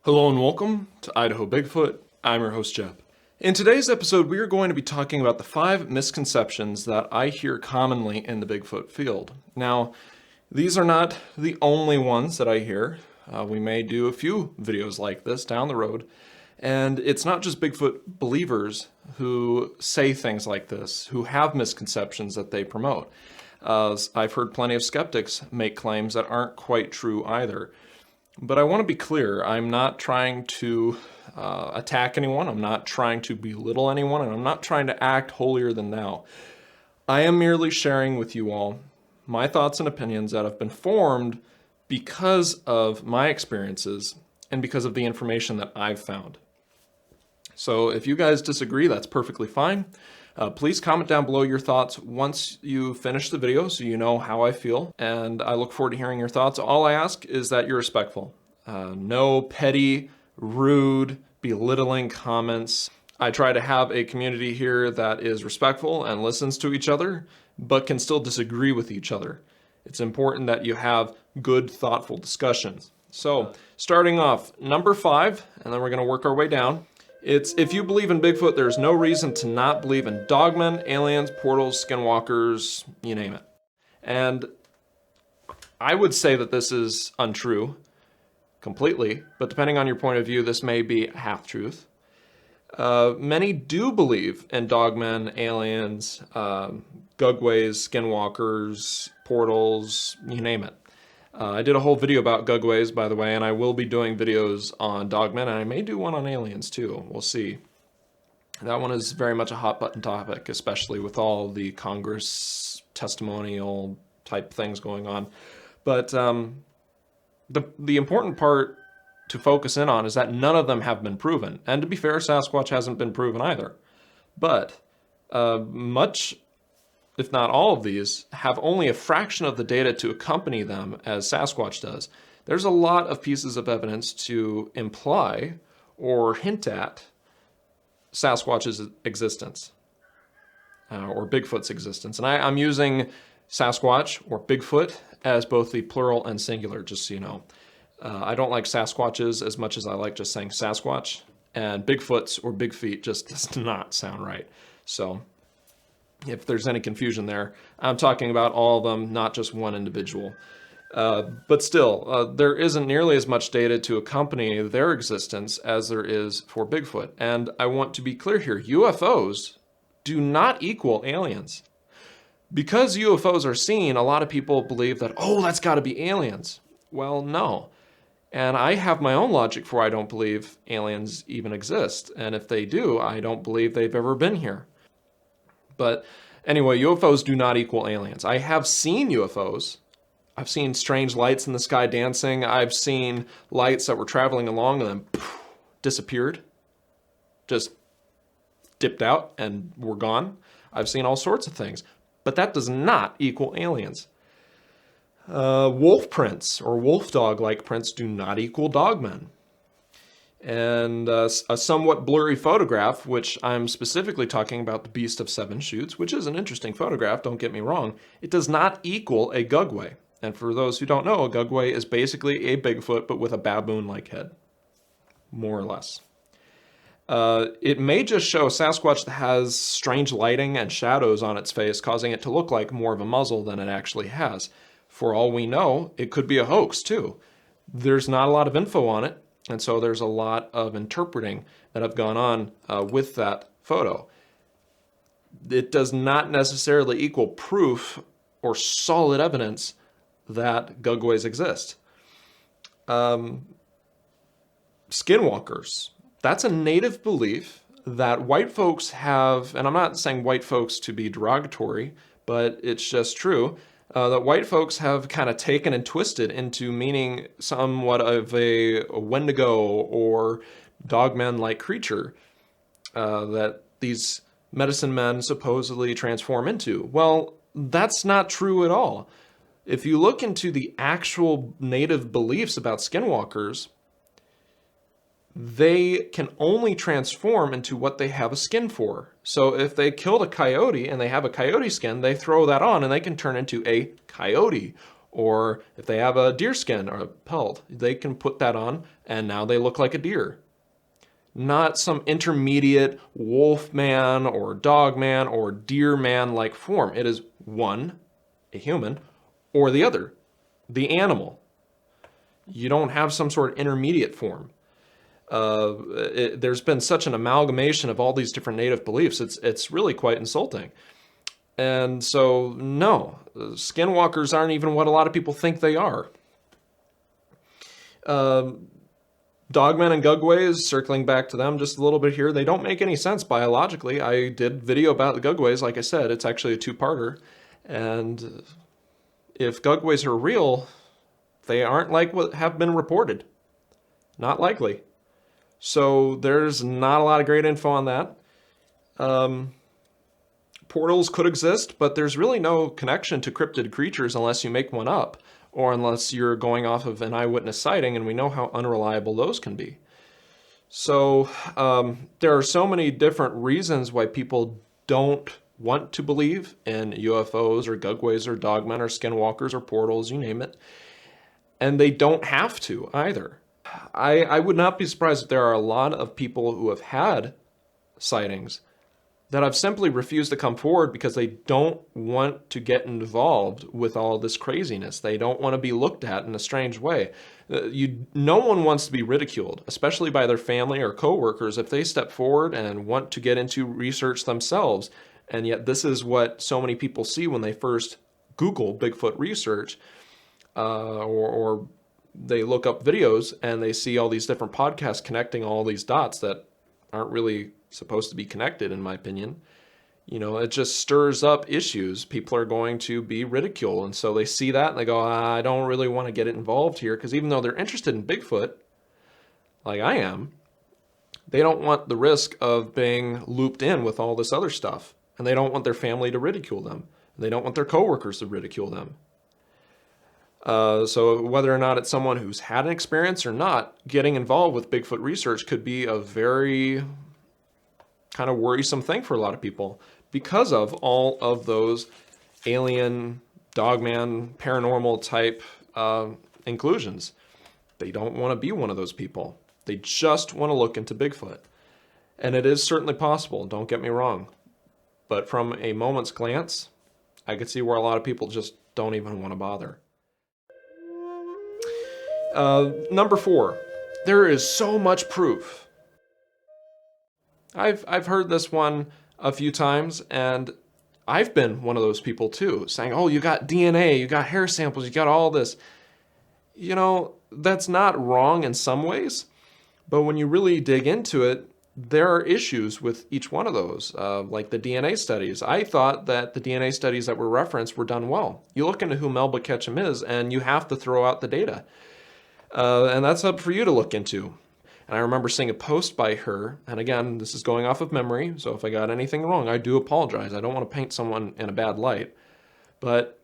Hello and welcome to Idaho Bigfoot. I'm your host, Jeb. In today's episode, we are going to be talking about the 5 misconceptions that I hear commonly in the Bigfoot field. Now, these are not the only ones that I hear. We may do a few videos like this down the road. And it's not just Bigfoot believers who say things like this, who have misconceptions that they promote. I've heard plenty of skeptics make claims that aren't quite true either. But I want to be clear, I'm not trying to attack anyone, I'm not trying to belittle anyone, and I'm not trying to act holier than thou. I am merely sharing with you all my thoughts and opinions that have been formed because of my experiences and because of the information that I've found. So if you guys disagree, that's perfectly fine. Please comment down below your thoughts once you finish the video so you know how I feel, and I look forward to hearing your thoughts. All I ask is that you're respectful. No petty, rude, belittling comments. I try to have a community here that is respectful and listens to each other, but can still disagree with each other. It's important that you have good, thoughtful discussions. So, starting off, number 5, and then we're going to work our way down. It's, if you believe in Bigfoot, there's no reason to not believe in dogmen, aliens, portals, skinwalkers, you name it. And I would say that this is untrue completely, but depending on your point of view, this may be a half-truth. Many do believe in dogmen, aliens, gugwes, skinwalkers, portals, you name it. I did a whole video about gugwes, by the way, and I will be doing videos on dogmen, and I may do one on aliens too. We'll see. That one is very much a hot button topic, especially with all the Congress testimonial type things going on. But the important part to focus in on is that none of them have been proven. And to be fair, Sasquatch hasn't been proven either. But much, if not all of these, have only a fraction of the data to accompany them as Sasquatch does. There's a lot of pieces of evidence to imply or hint at Sasquatch's existence, or Bigfoot's existence. And I'm using Sasquatch or Bigfoot as both the plural and singular, just so you know. I don't like Sasquatches as much as I like just saying Sasquatch, and Bigfoots or Big Feet just does not sound right. So if there's any confusion there, I'm talking about all of them, not just one individual. But still, there isn't nearly as much data to accompany their existence as there is for Bigfoot. And I want to be clear here, UFOs do not equal aliens. Because UFOs are seen, a lot of people believe that, oh, that's got to be aliens. Well, no. And I have my own logic for why I don't believe aliens even exist. And if they do, I don't believe they've ever been here. But anyway, UFOs do not equal aliens. I have seen UFOs. I've seen strange lights in the sky dancing. I've seen lights that were traveling along and then poof, disappeared. Just dipped out and were gone. I've seen all sorts of things. But that does not equal aliens. Wolf prints or wolf dog-like prints do not equal dogmen. And a somewhat blurry photograph, which I'm specifically talking about the Beast of Seven Shoots, which is an interesting photograph, don't get me wrong, it does not equal a gugwe. And for those who don't know, a gugwe is basically a Bigfoot, but with a baboon-like head, more or less. It may just show a Sasquatch that has strange lighting and shadows on its face, causing it to look like more of a muzzle than it actually has. For all we know, it could be a hoax too. There's not a lot of info on it, and so there's a lot of interpreting that have gone on with that photo. It does not necessarily equal proof or solid evidence that gugwes exist. Skinwalkers. That's a native belief that white folks have, and I'm not saying white folks to be derogatory, but it's just true, that white folks have kind of taken and twisted into meaning somewhat of a Wendigo or dogman-like creature that these medicine men supposedly transform into. Well, that's not true at all. If you look into the actual native beliefs about skinwalkers, they can only transform into what they have a skin for. So if they killed a coyote and they have a coyote skin, they throw that on and they can turn into a coyote Or if they have a deer skin or a pelt, they can put that on and now they look like a deer. Not some intermediate wolf man or dog man or deer man like form. It is one, a human, or the other, the animal. You don't have some sort of intermediate form. There's been such an amalgamation of all these different native beliefs. It's really quite insulting. And so, no, skinwalkers aren't even what a lot of people think they are. Dogmen and gugwes, circling back to them just a little bit here, they don't make any sense biologically. I did video about the gugwes, like I said, it's actually a two-parter. And if gugwes are real, they aren't like what have been reported. Not likely. So there's not a lot of great info on that. Portals could exist, but there's really no connection to cryptid creatures unless you make one up, or unless you're going off of an eyewitness sighting, and we know how unreliable those can be. So there are so many different reasons why people don't want to believe in UFOs or gugwes or dogmen or skinwalkers or portals, you name it. And they don't have to either. I would not be surprised if there are a lot of people who have had sightings that have simply refused to come forward because they don't want to get involved with all this craziness. They don't want to be looked at in a strange way. No one wants to be ridiculed, especially by their family or coworkers, if they step forward and want to get into research themselves. And yet this is what so many people see when they first Google Bigfoot research, or they look up videos and they see all these different podcasts connecting all these dots that aren't really supposed to be connected, in my opinion. You know, it just stirs up issues. People are going to be ridiculed. And so they see that and they go, I don't really want to get involved here. Because even though they're interested in Bigfoot, like I am, they don't want the risk of being looped in with all this other stuff. And they don't want their family to ridicule them. And they don't want their coworkers to ridicule them. So whether or not it's someone who's had an experience or not, getting involved with Bigfoot research could be a very kind of worrisome thing for a lot of people because of all of those alien, dogman, paranormal type inclusions. They don't want to be one of those people. They just want to look into Bigfoot. And it is certainly possible, don't get me wrong. But from a moment's glance, I could see where a lot of people just don't even want to bother. Number 4, there is so much proof. I've heard this one a few times, and I've been one of those people too, saying, oh, you got DNA, you got hair samples, you got all this. You know, that's not wrong in some ways, but when you really dig into it, there are issues with each one of those, like the DNA studies. I thought that the DNA studies that were referenced were done well. You look into who Melba Ketchum is, and you have to throw out the data. And that's up for you to look into. And I remember seeing a post by her, and again, this is going off of memory, so if I got anything wrong, I do apologize. I don't want to paint someone in a bad light. But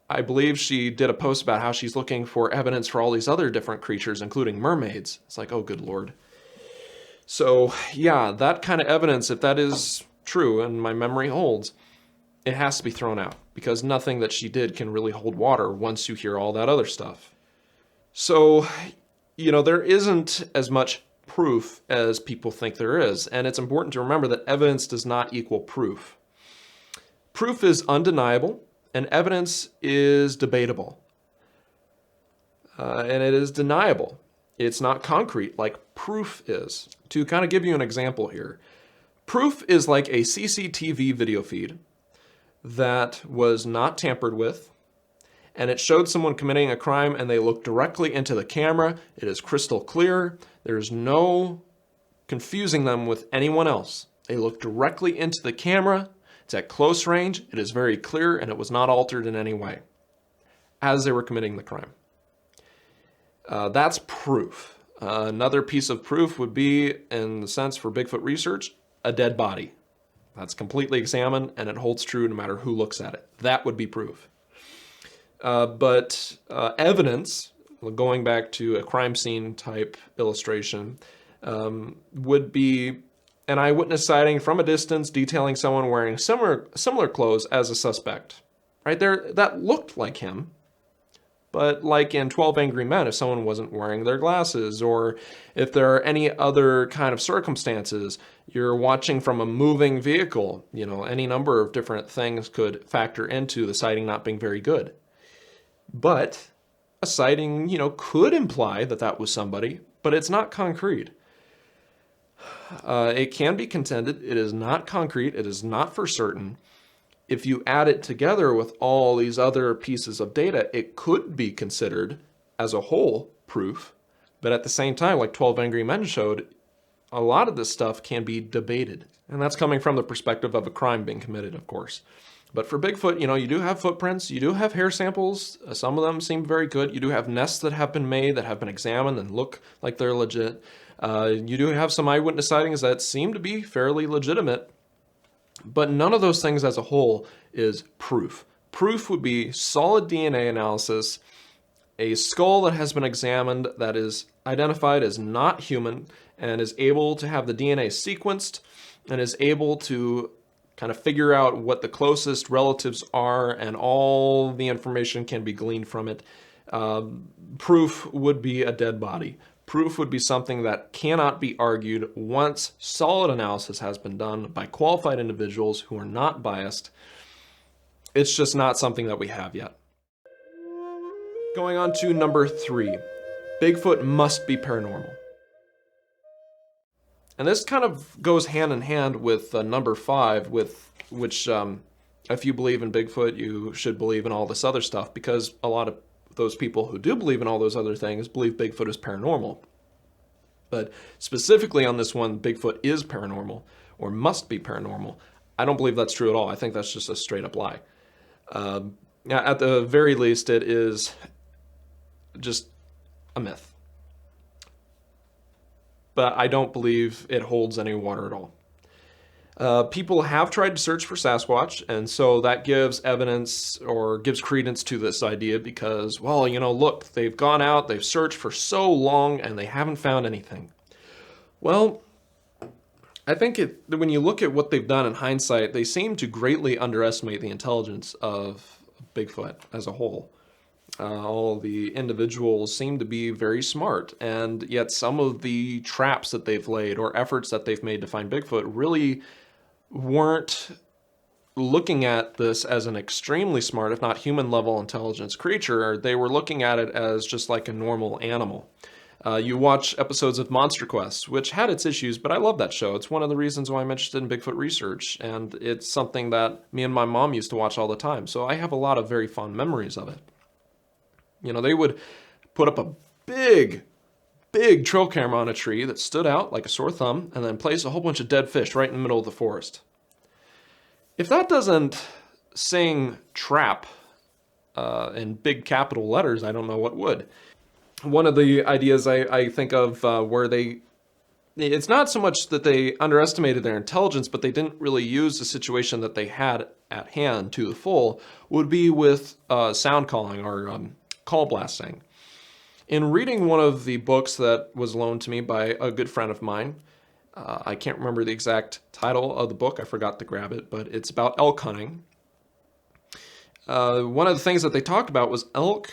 I believe she did a post about how she's looking for evidence for all these other different creatures, including mermaids. It's like, oh, good Lord. So, yeah, that kind of evidence, if that is true and my memory holds, it has to be thrown out, because nothing that she did can really hold water once you hear all that other stuff. So, you know, there isn't as much proof as people think there is, and it's important to remember that evidence does not equal proof. Proof is undeniable, and evidence is debatable. And it is deniable. It's not concrete like proof is. To kind of give you an example here, proof is like a CCTV video feed that was not tampered with, and it showed someone committing a crime and they looked directly into the camera. It is crystal clear. There's no confusing them with anyone else. They look directly into the camera. It's at close range. It is very clear, and it was not altered in any way as they were committing the crime. That's proof. Another piece of proof would be, in the sense for Bigfoot research, a dead body. That's completely examined, and it holds true no matter who looks at it. That would be proof. But evidence, going back to a crime scene type illustration, would be an eyewitness sighting from a distance detailing someone wearing similar clothes as a suspect. Right there, that looked like him, But like in 12 Angry Men, if someone wasn't wearing their glasses, or if there are any other kind of circumstances, you're watching from a moving vehicle, any number of different things could factor into the sighting not being very good. But a sighting, could imply that that was somebody, but it's not concrete. It can be contended, it is not concrete, it is not for certain. If you add it together with all these other pieces of data, it could be considered as a whole proof. But at the same time, like 12 Angry Men showed, a lot of this stuff can be debated. And that's coming from the perspective of a crime being committed, of course. But for Bigfoot, you do have footprints, you do have hair samples, some of them seem very good. You do have nests that have been made, that have been examined and look like they're legit. You do have some eyewitness sightings that seem to be fairly legitimate. But none of those things as a whole is proof. Proof would be solid DNA analysis, a skull that has been examined that is identified as not human and is able to have the DNA sequenced and is able to kind of figure out what the closest relatives are, and all the information can be gleaned from it. Proof would be a dead body. Proof would be something that cannot be argued once solid analysis has been done by qualified individuals who are not biased. It's just not something that we have yet. Going on to number 3, Bigfoot must be paranormal. And this kind of goes hand in hand with number 5, with which if you believe in Bigfoot, you should believe in all this other stuff, because a lot of those people who do believe in all those other things believe Bigfoot is paranormal. But specifically on this one, Bigfoot is paranormal, or must be paranormal. I don't believe that's true at all. I think that's just a straight up lie. At the very least, it is just a myth. But I don't believe it holds any water at all. People have tried to search for Sasquatch, and so that gives evidence or gives credence to this idea because, well, look, they've gone out, they've searched for so long, and they haven't found anything. Well, I think when you look at what they've done in hindsight, they seem to greatly underestimate the intelligence of Bigfoot as a whole. All the individuals seem to be very smart, and yet some of the traps that they've laid or efforts that they've made to find Bigfoot really weren't looking at this as an extremely smart, if not human level intelligence creature. They were looking at it as just like a normal animal. You watch episodes of Monster Quest, which had its issues, but I love that show. It's one of the reasons why I'm interested in Bigfoot research, and it's something that me and my mom used to watch all the time, so I have a lot of very fond memories of it. They would put up a big trail camera on a tree that stood out like a sore thumb, and then place a whole bunch of dead fish right in the middle of the forest. If that doesn't sing trap in big capital letters, I don't know what would. One of the ideas I think of where it's not so much that they underestimated their intelligence, but they didn't really use the situation that they had at hand to the full, would be with sound calling or call blasting. In reading one of the books that was loaned to me by a good friend of mine, I can't remember the exact title of the book, I forgot to grab it, but it's about elk hunting. One of the things that they talked about was elk.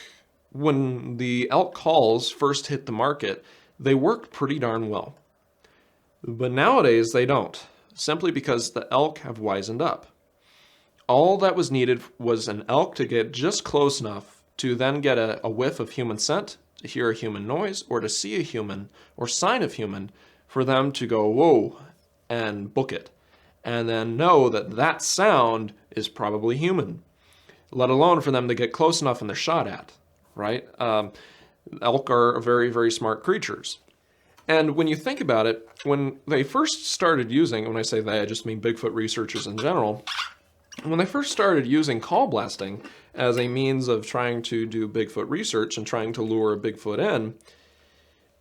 When the elk calls first hit the market, they worked pretty darn well. But nowadays they don't, simply because the elk have wisened up. All that was needed was an elk to get just close enough to then get a whiff of human scent, to hear a human noise, or to see a human or sign of human, for them to go, whoa, and book it. And then know that that sound is probably human, let alone for them to get close enough and they're shot at, right? Elk are very, very smart creatures. And when you think about it, when they first started using, when I say they, I just mean Bigfoot researchers in general, when they first started using call blasting as a means of trying to do Bigfoot research and trying to lure a Bigfoot in,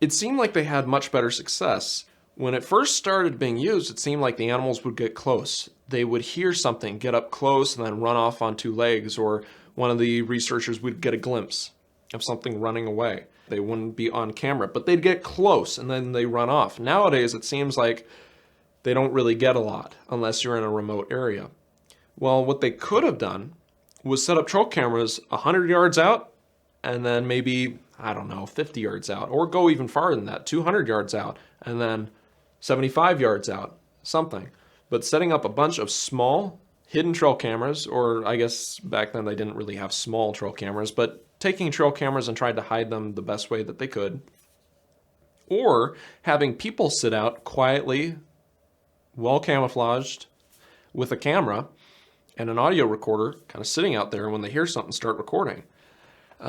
it seemed like they had much better success. When it first started being used, it seemed like the animals would get close. They would hear something, get up close, and then run off on two legs, or one of the researchers would get a glimpse of something running away. They wouldn't be on camera, but they'd get close and then they run off. Nowadays, it seems like they don't really get a lot unless you're in a remote area. Well, what they could have done was set up trail cameras 100 yards out and then maybe, I don't know, 50 yards out, or go even farther than that, 200 yards out, and then 75 yards out, something. But setting up a bunch of small hidden trail cameras, or I guess back then they didn't really have small trail cameras, but taking trail cameras and trying to hide them the best way that they could, or having people sit out quietly, well camouflaged, with a camera and an audio recorder kind of sitting out there, and when they hear something, start recording.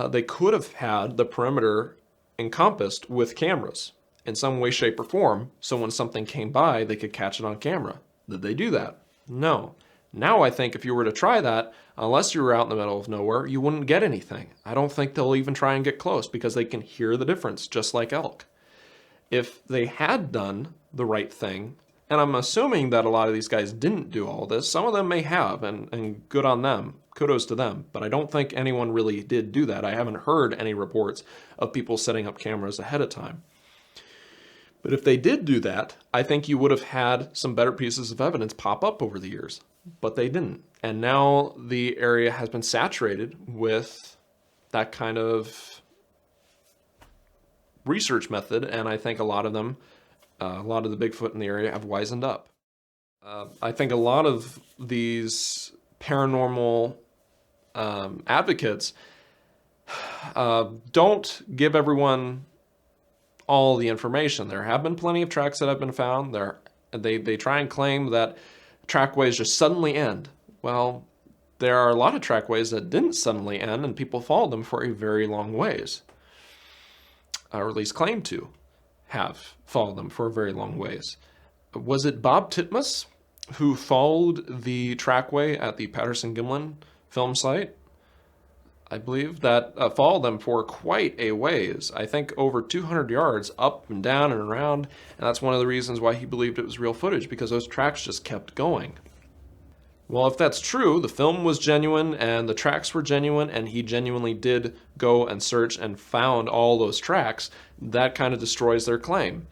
They could have had the perimeter encompassed with cameras in some way, shape, or form, so when something came by, they could catch it on camera. Did they do that? No. Now I think if you were to try that, unless you were out in the middle of nowhere, you wouldn't get anything. I don't think they'll even try and get close because they can hear the difference, just like elk. If they had done the right thing, and I'm assuming that a lot of these guys didn't do all this, some of them may have, and good on them, kudos to them, but I don't think anyone really did do that. I haven't heard any reports of people setting up cameras ahead of time. But if they did do that, I think you would have had some better pieces of evidence pop up over the years. But they didn't. And now the area has been saturated with that kind of research method, and I think a lot of them, a lot of the Bigfoot in the area have wisened up. I think a lot of these paranormal advocates don't give everyone all the information. There have been plenty of tracks that have been found. They try and claim that trackways just suddenly end. Well, there are a lot of trackways that didn't suddenly end, and people followed them for a very long ways, or at least claim to have followed them for a very long ways. Was it Bob Titmus who followed the trackway at the Patterson-Gimlin film site? I believe that followed them for quite a ways. I think over 200 yards up and down and around. And that's one of the reasons why he believed it was real footage, because those tracks just kept going. Well, if that's true, the film was genuine and the tracks were genuine, and he genuinely did go and search and found all those tracks, that kind of destroys their claim.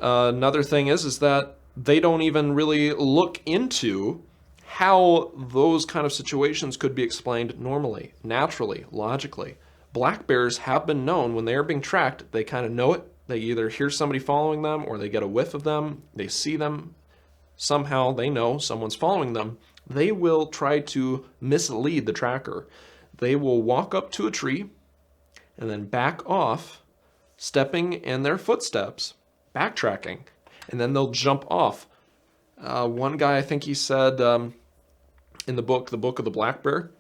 Another thing is that they don't even really look into how those kind of situations could be explained normally, naturally, logically. Black bears have been known when they are being tracked, they kind of know it. They either hear somebody following them, or they get a whiff of them, they see them, somehow they know someone's following them. They will try to mislead the tracker. They will walk up to a tree and then back off, stepping in their footsteps, backtracking, and then they'll jump off. One guy, I think he said, in the book of the black bear,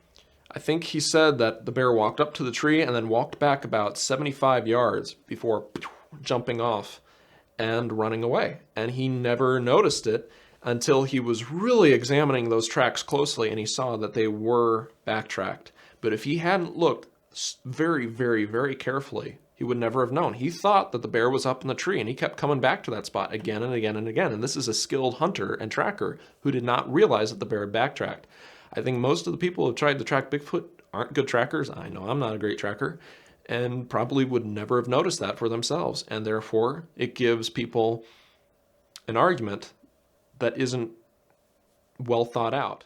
I think he said that the bear walked up to the tree and then walked back about 75 yards before jumping off and running away. And he never noticed it until he was really examining those tracks closely, and he saw that they were backtracked. But if he hadn't looked very, very, very carefully, he would never have known. He thought that the bear was up in the tree, and he kept coming back to that spot again and again and again. And this is a skilled hunter and tracker who did not realize that the bear had backtracked. I think most of the people who have tried to track Bigfoot aren't good trackers. I know I'm not a great tracker, and probably would never have noticed that for themselves. And therefore, it gives people an argument that isn't well thought out.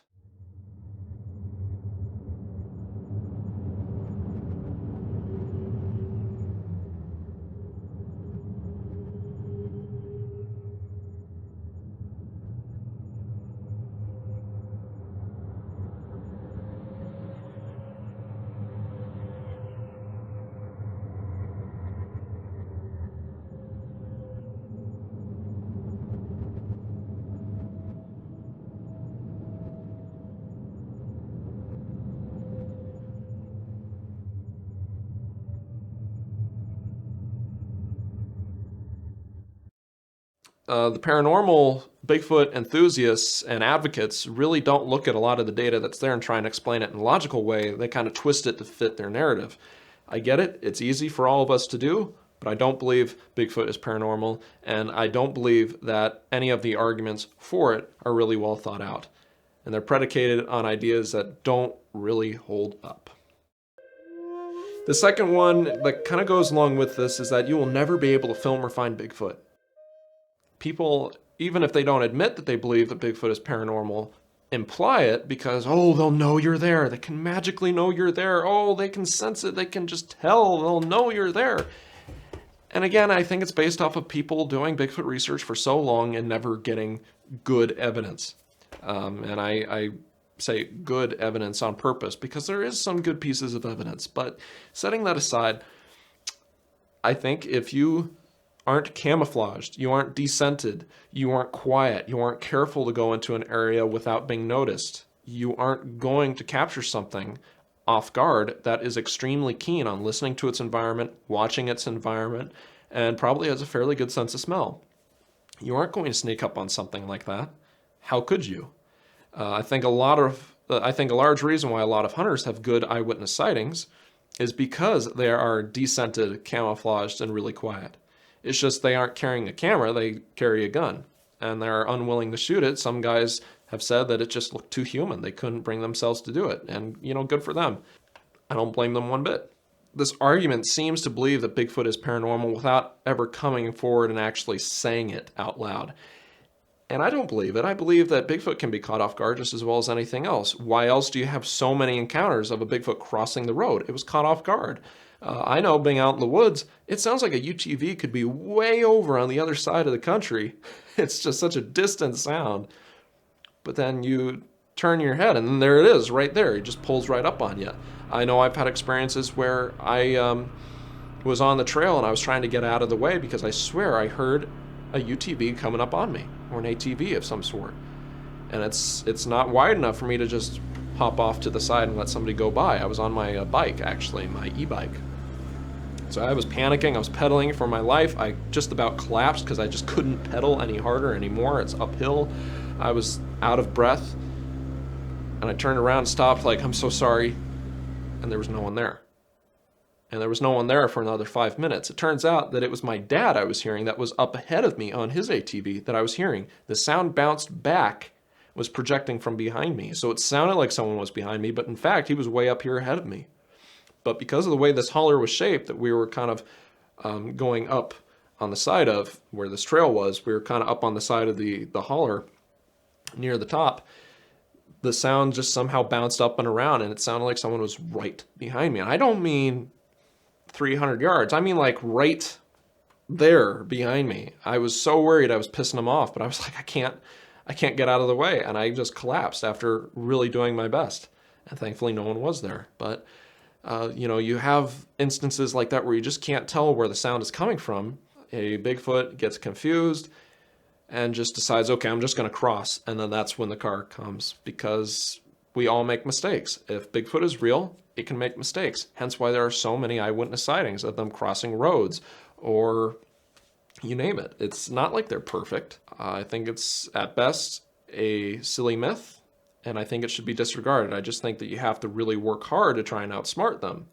The paranormal Bigfoot enthusiasts and advocates really don't look at a lot of the data that's there and try and explain it in a logical way. They kind of twist it to fit their narrative. I get it. It's easy for all of us to do, but I don't believe Bigfoot is paranormal, and I don't believe that any of the arguments for it are really well thought out. And they're predicated on ideas that don't really hold up. The second one that kind of goes along with this is that you will never be able to film or find Bigfoot. People, even if they don't admit that they believe that Bigfoot is paranormal, imply it because, oh, they'll know you're there. They can magically know you're there. Oh, they can sense it. They can just tell. They'll know you're there. And again, I think it's based off of people doing Bigfoot research for so long and never getting good evidence. And I say good evidence on purpose because there is some good pieces of evidence. But setting that aside, I think if you aren't camouflaged, you aren't descented, you aren't quiet, you aren't careful to go into an area without being noticed, you aren't going to capture something off guard that is extremely keen on listening to its environment, watching its environment, and probably has a fairly good sense of smell. You aren't going to sneak up on something like that. How could you? I think a large reason why a lot of hunters have good eyewitness sightings is because they are descented, camouflaged, and really quiet. It's just they aren't carrying a camera, they carry a gun, and they're unwilling to shoot it. Some guys have said that it just looked too human. They couldn't bring themselves to do it, and, good for them. I don't blame them one bit. This argument seems to believe that Bigfoot is paranormal without ever coming forward and actually saying it out loud. And I don't believe it. I believe that Bigfoot can be caught off guard just as well as anything else. Why else do you have so many encounters of a Bigfoot crossing the road? It was caught off guard. I know, being out in the woods, it sounds like a UTV could be way over on the other side of the country. It's just such a distant sound. But then you turn your head and then there it is right there. It just pulls right up on you. I know I've had experiences where I was on the trail and I was trying to get out of the way because I swear I heard a UTV coming up on me, or an ATV of some sort. And it's not wide enough for me to just hop off to the side and let somebody go by. I was on my bike, actually, my e-bike. So I was panicking, I was pedaling for my life. I just about collapsed because I just couldn't pedal any harder anymore. It's uphill. I was out of breath. And I turned around and stopped like, I'm so sorry. And there was no one there. And there was no one there for another 5 minutes. It turns out that it was my dad I was hearing that was up ahead of me on his ATV that I was hearing. The sound bounced back, was projecting from behind me. So it sounded like someone was behind me, but in fact, he was way up here ahead of me. But because of the way this holler was shaped, that we were kind of going up on the side of where this trail was, we were kind of up on the side of the holler near the top. The sound just somehow bounced up and around, and it sounded like someone was right behind me. And I don't mean 300 yards. I mean like right there behind me. I was so worried I was pissing him off, but I was like, I can't get out of the way. And I just collapsed after really doing my best. And thankfully no one was there. But, you have instances like that where you just can't tell where the sound is coming from. A Bigfoot gets confused and just decides, okay, I'm just going to cross. And then that's when the car comes, because we all make mistakes. If Bigfoot is real, it can make mistakes. Hence why there are so many eyewitness sightings of them crossing roads or you name it. It's not like they're perfect. I think it's at best a silly myth, and I think it should be disregarded. I just think that you have to really work hard to try and outsmart them.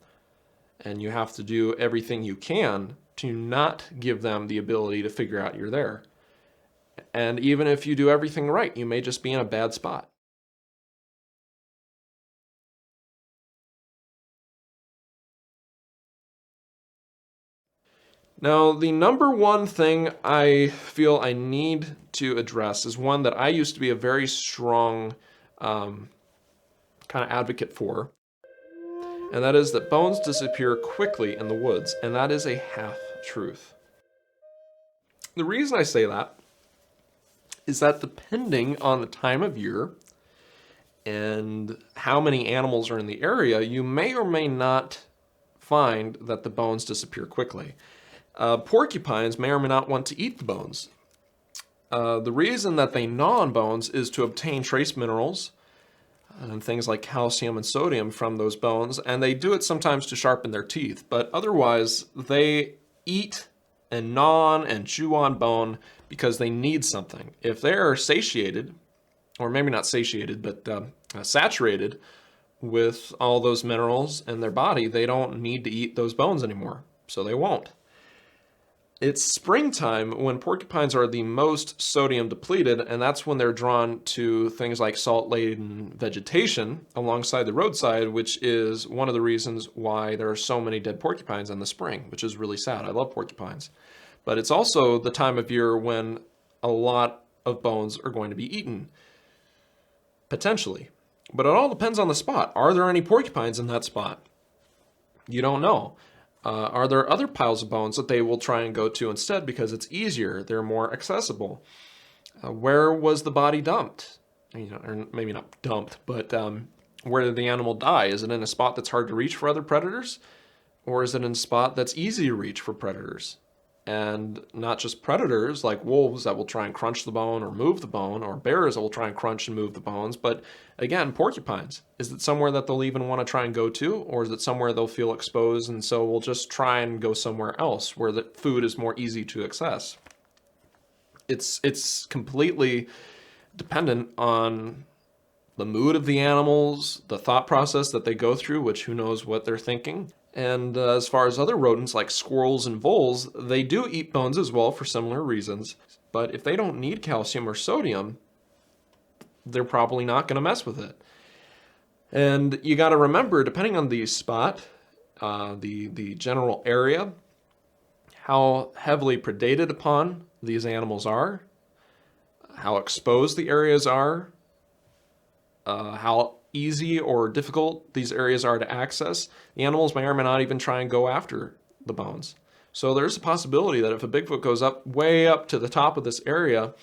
And you have to do everything you can to not give them the ability to figure out you're there. And even if you do everything right, you may just be in a bad spot. Now, the number one thing I feel I need to address is one that I used to be a very strong kind of advocate for, and that is that bones disappear quickly in the woods, and that is a half-truth. The reason I say that is that depending on the time of year and how many animals are in the area, you may or may not find that the bones disappear quickly. Porcupines may or may not want to eat the bones. The reason that they gnaw on bones is to obtain trace minerals and things like calcium and sodium from those bones, and they do it sometimes to sharpen their teeth, but otherwise they eat and gnaw on and chew on bone because they need something. If they're satiated, or maybe not satiated, but saturated with all those minerals in their body, they don't need to eat those bones anymore, so they won't. It's springtime when porcupines are the most sodium depleted, and that's when they're drawn to things like salt-laden vegetation alongside the roadside, which is one of the reasons why there are so many dead porcupines in the spring, which is really sad. I love porcupines. But it's also the time of year when a lot of bones are going to be eaten. Potentially. But it all depends on the spot. Are there any porcupines in that spot? You don't know. Are there other piles of bones that they will try and go to instead because it's easier, they're more accessible? Where was the body dumped? Or maybe not dumped, but where did the animal die? Is it in a spot that's hard to reach for other predators? Or is it in a spot that's easy to reach for predators? And not just predators like wolves that will try and crunch the bone or move the bone, or bears that will try and crunch and move the bones, but again, porcupines. Is it somewhere that they'll even want to try and go to, or is it somewhere they'll feel exposed and so we'll just try and go somewhere else where the food is more easy to access? It's completely dependent on the mood of the animals, the thought process that they go through, which who knows what they're thinking. And as far as other rodents like squirrels and voles, they do eat bones as well for similar reasons. But if they don't need calcium or sodium, they're probably not going to mess with it. And you got to remember, depending on the spot, the general area, how heavily predated upon these animals are, how exposed the areas are, how easy or difficult these areas are to access, the animals may or may not even try and go after the bones. So there's a possibility that if a Bigfoot goes up, way up to the top of this area,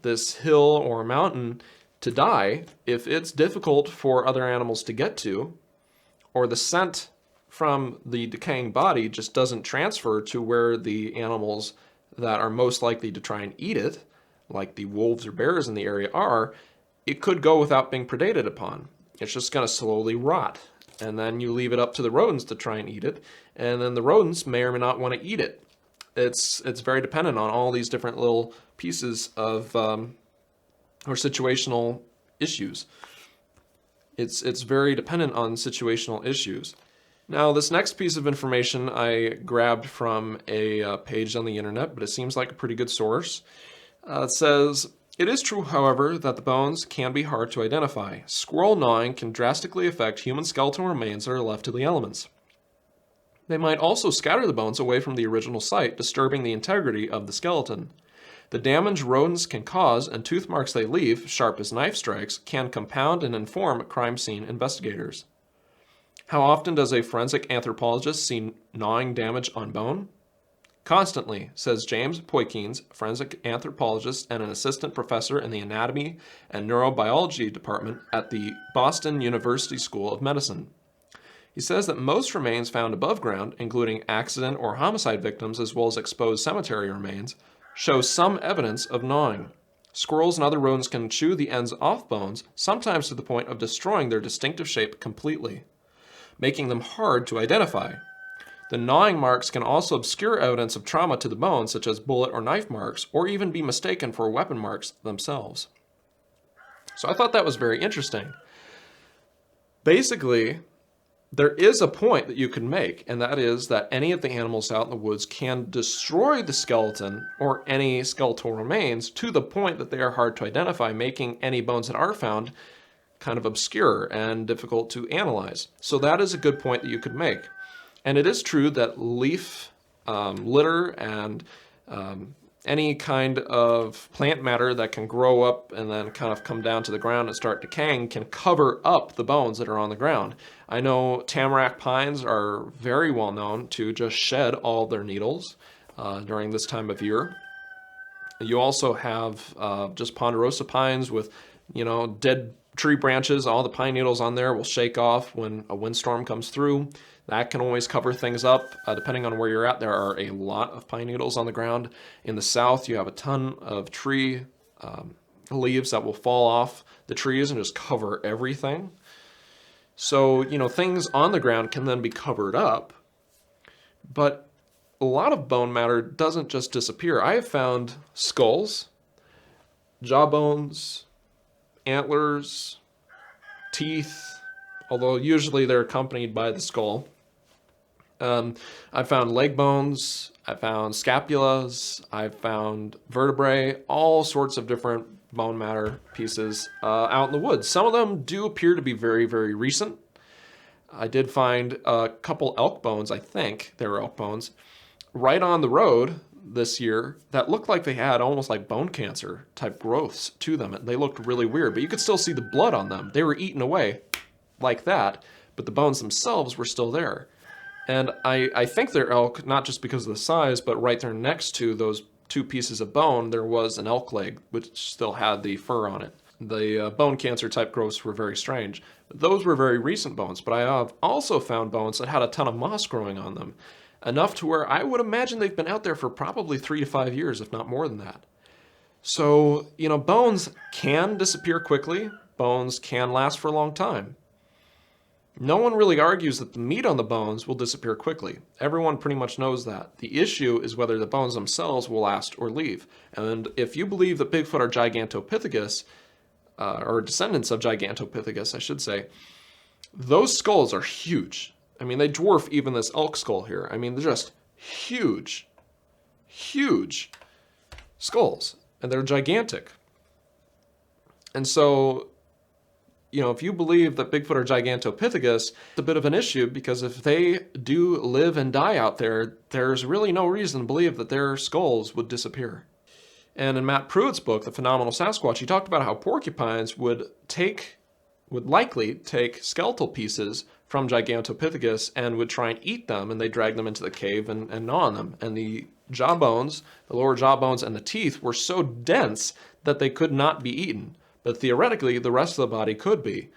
this hill or mountain, to die, if it's difficult for other animals to get to, or the scent from the decaying body just doesn't transfer to where the animals that are most likely to try and eat it, like the wolves or bears in the area are, it could go without being predated upon. It's just going to slowly rot. And then you leave it up to the rodents to try and eat it. And then the rodents may or may not want to eat it. It's very dependent on all these different little pieces of or situational issues. It's very dependent on situational issues. Now, this next piece of information I grabbed from a page on the internet, but it seems like a pretty good source. It says, it is true, however, that the bones can be hard to identify. Squirrel gnawing can drastically affect human skeletal remains that are left to the elements. They might also scatter the bones away from the original site, disturbing the integrity of the skeleton. The damage rodents can cause and tooth marks they leave, sharp as knife strikes, can compound and inform crime scene investigators. How often does a forensic anthropologist see gnawing damage on bone? Constantly, says James Porcupines, forensic anthropologist and an assistant professor in the anatomy and neurobiology department at the Boston University School of Medicine. He says that most remains found above ground, including accident or homicide victims as well as exposed cemetery remains, show some evidence of gnawing. Squirrels and other rodents can chew the ends off bones, sometimes to the point of destroying their distinctive shape completely, making them hard to identify. The gnawing marks can also obscure evidence of trauma to the bone, such as bullet or knife marks, or even be mistaken for weapon marks themselves. So I thought that was very interesting. Basically, there is a point that you can make, and that is that any of the animals out in the woods can destroy the skeleton or any skeletal remains to the point that they are hard to identify, making any bones that are found kind of obscure and difficult to analyze. So that is a good point that you could make. And it is true that leaf litter and any kind of plant matter that can grow up and then kind of come down to the ground and start decaying can cover up the bones that are on the ground. I know tamarack pines are very well known to just shed all their needles during this time of year. You also have just ponderosa pines with, dead tree branches. All the pine needles on there will shake off when a windstorm comes through. That can always cover things up. Depending on where you're at, there are a lot of pine needles on the ground. In the south, you have a ton of tree leaves that will fall off the trees and just cover everything. So, things on the ground can then be covered up. But a lot of bone matter doesn't just disappear. I have found skulls, jawbones, antlers, teeth, although usually they're accompanied by the skull. I found leg bones, I found scapulas, I found vertebrae, all sorts of different bone matter pieces out in the woods. Some of them do appear to be very, very recent. I did find a couple elk bones, I think they were elk bones, right on the road this year that looked like they had almost like bone cancer type growths to them. They looked really weird, but you could still see the blood on them. They were eaten away like that, but the bones themselves were still there. And I think they're elk, not just because of the size, but right there next to those two pieces of bone, there was an elk leg, which still had the fur on it. The bone cancer type growths were very strange. Those were very recent bones, but I have also found bones that had a ton of moss growing on them. Enough to where I would imagine they've been out there for probably 3 to 5 years, if not more than that. So, bones can disappear quickly. Bones can last for a long time. No one really argues that the meat on the bones will disappear quickly. Everyone pretty much knows that. The issue is whether the bones themselves will last or leave. And if you believe that Bigfoot are Gigantopithecus, or descendants of Gigantopithecus, I should say, those skulls are huge. I mean, they dwarf even this elk skull here. I mean, they're just huge, huge skulls, and they're gigantic. And so, if you believe that Bigfoot are Gigantopithecus, it's a bit of an issue, because if they do live and die out there, there's really no reason to believe that their skulls would disappear. And in Matt Pruitt's book, The Phenomenal Sasquatch, he talked about how porcupines would likely take skeletal pieces from Gigantopithecus and would try and eat them, and they drag them into the cave and gnaw on them. And the jawbones, the lower jawbones and the teeth were so dense that they could not be eaten. But theoretically, the rest of the body could be.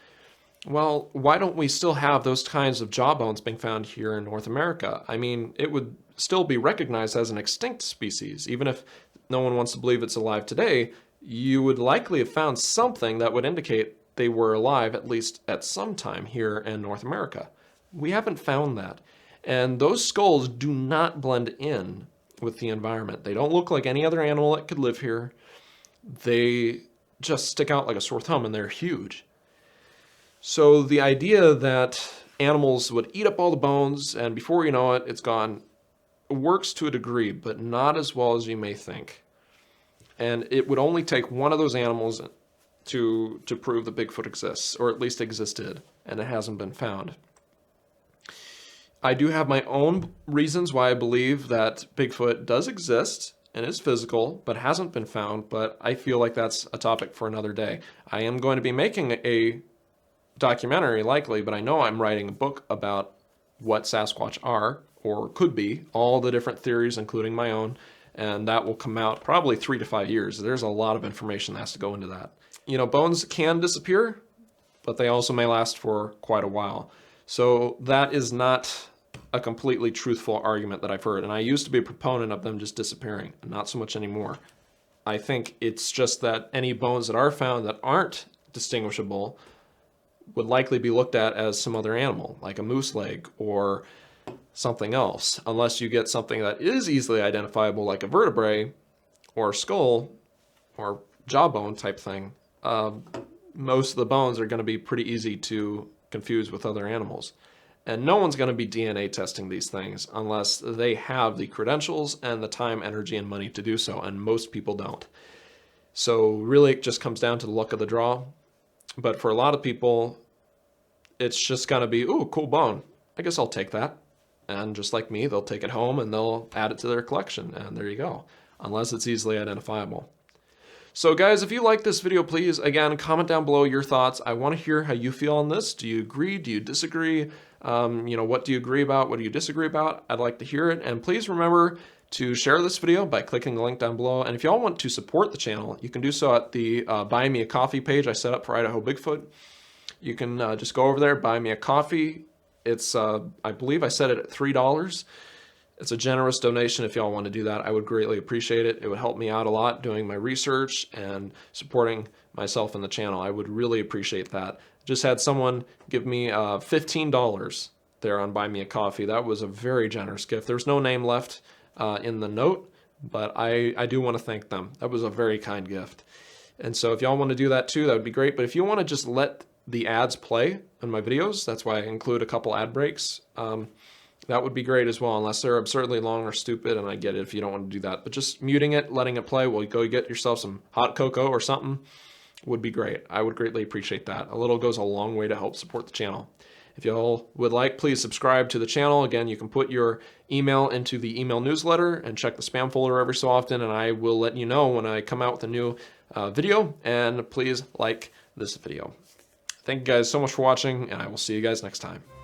Well, why don't we still have those kinds of jawbones being found here in North America? I mean, it would still be recognized as an extinct species. Even if no one wants to believe it's alive today, you would likely have found something that would indicate they were alive at least at some time here in North America. We haven't found that. And those skulls do not blend in with the environment. They don't look like any other animal that could live here. They just stick out like a sore thumb, and they're huge. So the idea that animals would eat up all the bones and before you know it, it's gone, works to a degree, but not as well as you may think. And it would only take one of those animals to prove that Bigfoot exists, or at least existed, and it hasn't been found. I do have my own reasons why I believe that Bigfoot does exist and is physical, but hasn't been found, but I feel like that's a topic for another day. I am going to be making a documentary, likely, but I know I'm writing a book about what Sasquatch are, or could be, all the different theories, including my own, and that will come out probably 3 to 5 years. There's a lot of information that has to go into that. Bones can disappear, but they also may last for quite a while. So that is not a completely truthful argument that I've heard, and I used to be a proponent of them just disappearing, not so much anymore. I think it's just that any bones that are found that aren't distinguishable would likely be looked at as some other animal, like a moose leg or something else, unless you get something that is easily identifiable, like a vertebrae or skull or jawbone type thing. Most of the bones are going to be pretty easy to confuse with other animals. And no one's going to be DNA testing these things unless they have the credentials and the time, energy, and money to do so, and most people don't. So really it just comes down to the luck of the draw. But for a lot of people, it's just going to be, ooh, cool bone. I guess I'll take that. And just like me, they'll take it home and they'll add it to their collection, and there you go, unless it's easily identifiable. So guys, if you like this video, please, again, comment down below your thoughts. I want to hear how you feel on this. Do you agree? Do you disagree? What do you agree about? What do you disagree about? I'd like to hear it. And please remember to share this video by clicking the link down below. And if y'all want to support the channel, you can do so at the Buy Me a Coffee page I set up for Idaho Bigfoot. You can just go over there, buy me a coffee. It's, I believe I set it at $3. It's a generous donation. If y'all want to do that, I would greatly appreciate it. It would help me out a lot doing my research and supporting myself and the channel. I would really appreciate that. Just had someone give me $15 there on Buy Me a Coffee. That was a very generous gift. There's no name left in the note, but I do want to thank them. That was a very kind gift. And so if y'all want to do that too, that would be great. But if you want to just let the ads play on my videos, that's why I include a couple ad breaks. That would be great as well, unless they're absurdly long or stupid, and I get it if you don't want to do that. But just muting it, letting it play while you go get yourself some hot cocoa or something would be great. I would greatly appreciate that. A little goes a long way to help support the channel. If y'all would like, please subscribe to the channel. Again, you can put your email into the email newsletter and check the spam folder every so often, and I will let you know when I come out with a new video. And please like this video. Thank you guys so much for watching, and I will see you guys next time.